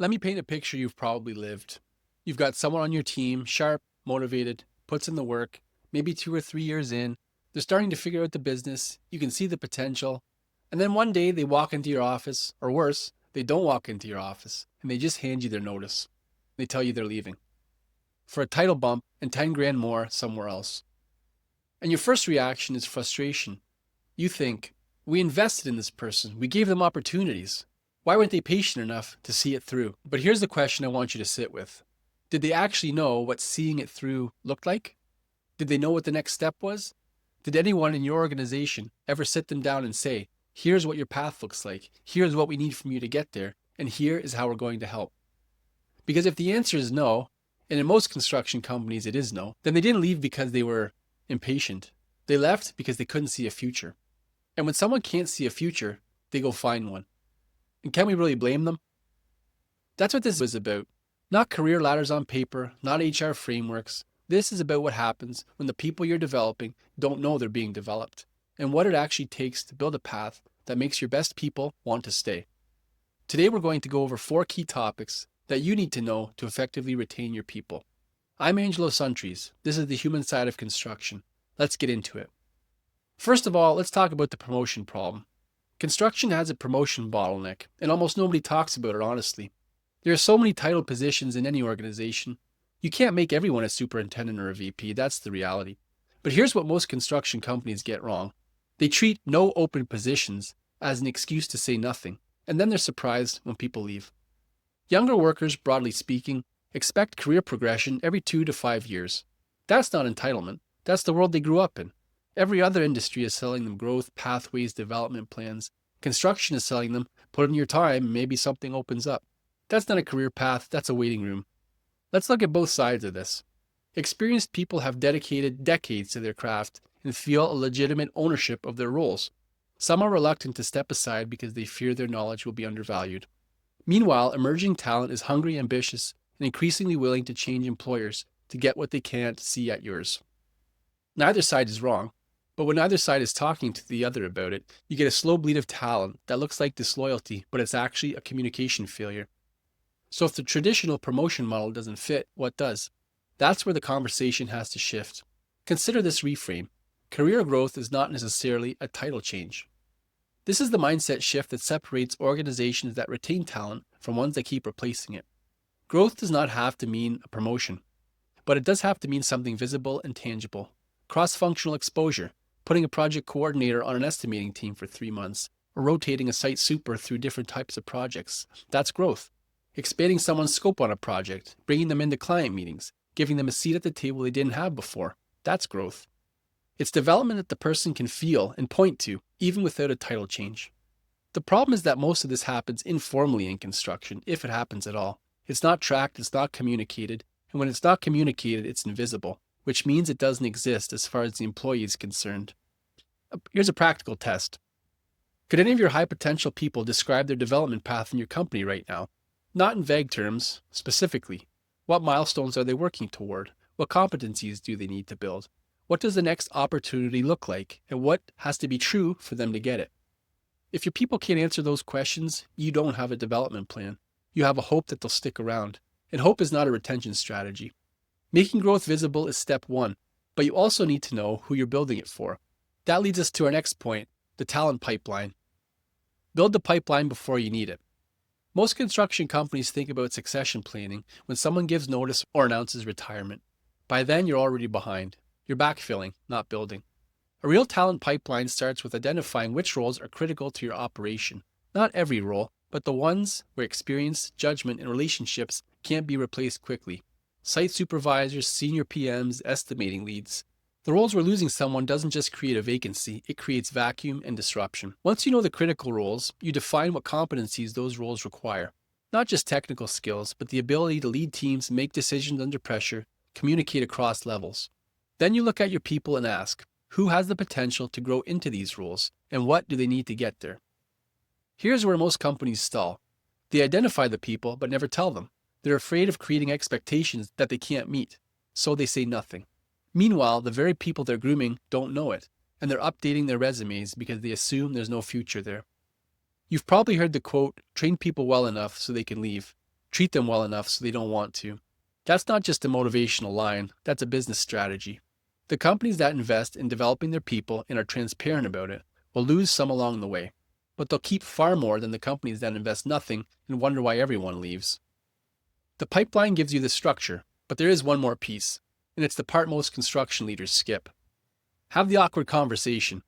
Let me paint a picture you've probably lived. You've got someone on your team, sharp, motivated, puts in the work, maybe 2 or 3 years in. They're starting to figure out the business. You can see the potential. And then one day they walk into your office, or worse, they don't walk into your office, and they just hand you their notice. They tell you they're leaving for a title bump and 10 grand more somewhere else. And your first reaction is frustration. You think, we invested in this person, we gave them opportunities. Why weren't they patient enough to see it through? But here's the question I want you to sit with. Did they actually know what seeing it through looked like? Did they know what the next step was? Did anyone in your organization ever sit them down and say, here's what your path looks like, here's what we need from you to get there, and here is how we're going to help? Because if the answer is no, and in most construction companies it is no, then they didn't leave because they were impatient. They left because they couldn't see a future. And when someone can't see a future, they go find one. And can we really blame them? That's what this is about. Not career ladders on paper, not HR frameworks. This is about what happens when the people you're developing don't know they're being developed, and what it actually takes to build a path that makes your best people want to stay. Today we're going to go over 4 key topics that you need to know to effectively retain your people. I'm Angelo Suntries. This is the human side of construction. Let's get into it. First of all, let's talk about the promotion problem. Construction has a promotion bottleneck, and almost nobody talks about it honestly. There are so many titled positions in any organization. You can't make everyone a superintendent or a VP, that's the reality. But here's what most construction companies get wrong. They treat no open positions as an excuse to say nothing, and then they're surprised when people leave. Younger workers, broadly speaking, expect career progression every 2 to 5 years. That's not entitlement, that's the world they grew up in. Every other industry is selling them growth, pathways, development plans. Construction is selling them, put in your time, and maybe something opens up. That's not a career path, that's a waiting room. Let's look at both sides of this. Experienced people have dedicated decades to their craft and feel a legitimate ownership of their roles. Some are reluctant to step aside because they fear their knowledge will be undervalued. Meanwhile, emerging talent is hungry, ambitious, and increasingly willing to change employers to get what they can't see at yours. Neither side is wrong, but when neither side is talking to the other about it, you get a slow bleed of talent that looks like disloyalty, but it's actually a communication failure. So if the traditional promotion model doesn't fit, what does? That's where the conversation has to shift. Consider this reframe. Career growth is not necessarily a title change. This is the mindset shift that separates organizations that retain talent from ones that keep replacing it. Growth does not have to mean a promotion, but it does have to mean something visible and tangible. Cross-functional exposure, putting a project coordinator on an estimating team for 3 months, or rotating a site super through different types of projects. That's growth. Expanding someone's scope on a project, bringing them into client meetings, giving them a seat at the table they didn't have before. That's growth. It's development that the person can feel and point to, even without a title change. The problem is that most of this happens informally in construction, if it happens at all. It's not tracked, it's not communicated, and when it's not communicated, it's invisible, which means it doesn't exist as far as the employee is concerned. Here's a practical test. Could any of your high potential people describe their development path in your company right now? Not in vague terms, specifically. What milestones are they working toward? What competencies do they need to build? What does the next opportunity look like? And what has to be true for them to get it? If your people can't answer those questions, you don't have a development plan. You have a hope that they'll stick around. And hope is not a retention strategy. Making growth visible is step 1, but you also need to know who you're building it for. That leads us to our next point, the talent pipeline. Build the pipeline before you need it. Most construction companies think about succession planning when someone gives notice or announces retirement. By then, you're already behind. You're backfilling, not building. A real talent pipeline starts with identifying which roles are critical to your operation. Not every role, but the ones where experience, judgment, and relationships can't be replaced quickly. Site supervisors, senior PMs, estimating leads. The roles where losing someone doesn't just create a vacancy, it creates vacuum and disruption. Once you know the critical roles, you define what competencies those roles require. Not just technical skills, but the ability to lead teams, make decisions under pressure, communicate across levels. Then you look at your people and ask, who has the potential to grow into these roles, and what do they need to get there? Here's where most companies stall. They identify the people, but never tell them. They're afraid of creating expectations that they can't meet, so they say nothing. Meanwhile, the very people they're grooming don't know it, and they're updating their resumes because they assume there's no future there. You've probably heard the quote, train people well enough so they can leave. Treat them well enough so they don't want to. That's not just a motivational line, that's a business strategy. The companies that invest in developing their people and are transparent about it will lose some along the way, but they'll keep far more than the companies that invest nothing and wonder why everyone leaves. The pipeline gives you the structure, but there is one more piece, and it's the part most construction leaders skip. Have the awkward conversation.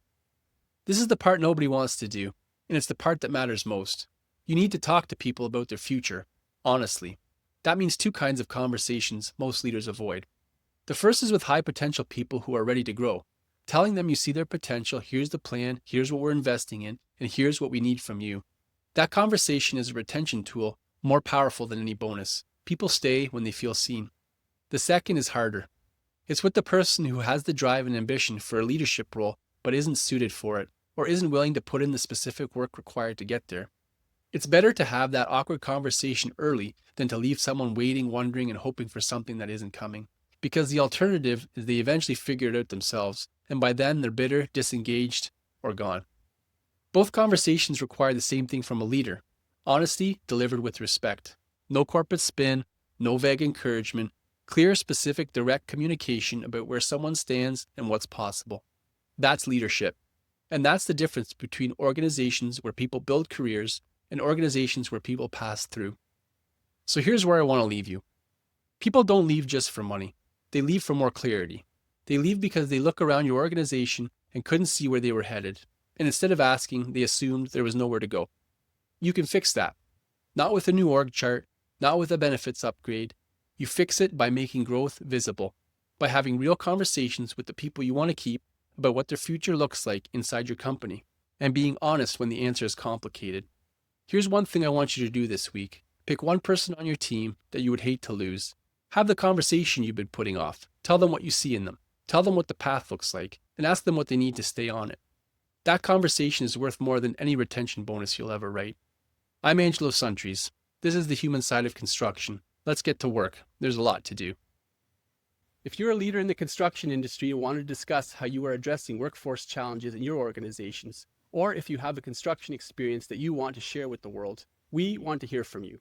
This is the part nobody wants to do, and it's the part that matters most. You need to talk to people about their future, honestly. That means two kinds of conversations most leaders avoid. The first is with high potential people who are ready to grow, telling them you see their potential, here's the plan, here's what we're investing in, and here's what we need from you. That conversation is a retention tool more powerful than any bonus. People stay when they feel seen. The second is harder. It's with the person who has the drive and ambition for a leadership role but isn't suited for it, or isn't willing to put in the specific work required to get there. It's better to have that awkward conversation early than to leave someone waiting, wondering, and hoping for something that isn't coming. Because the alternative is they eventually figure it out themselves, and by then they're bitter, disengaged, or gone. Both conversations require the same thing from a leader: honesty delivered with respect. No corporate spin, no vague encouragement, clear, specific, direct communication about where someone stands and what's possible. That's leadership. And that's the difference between organizations where people build careers and organizations where people pass through. So here's where I want to leave you. People don't leave just for money. They leave for more clarity. They leave because they look around your organization and couldn't see where they were headed. And instead of asking, they assumed there was nowhere to go. You can fix that. Not with a new org chart, not with a benefits upgrade. You fix it by making growth visible, by having real conversations with the people you want to keep about what their future looks like inside your company, and being honest when the answer is complicated. Here's one thing I want you to do this week. Pick one person on your team that you would hate to lose. Have the conversation you've been putting off. Tell them what you see in them. Tell them what the path looks like, and ask them what they need to stay on it. That conversation is worth more than any retention bonus you'll ever write. I'm Angelo Suntries. This is the human side of construction. Let's get to work. There's a lot to do. If you're a leader in the construction industry and want to discuss how you are addressing workforce challenges in your organizations, or if you have a construction experience that you want to share with the world, we want to hear from you.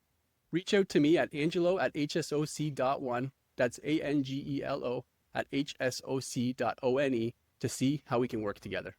Reach out to me at angelo@hsoc.one, that's ANGELO @hsoc.one, to see how we can work together.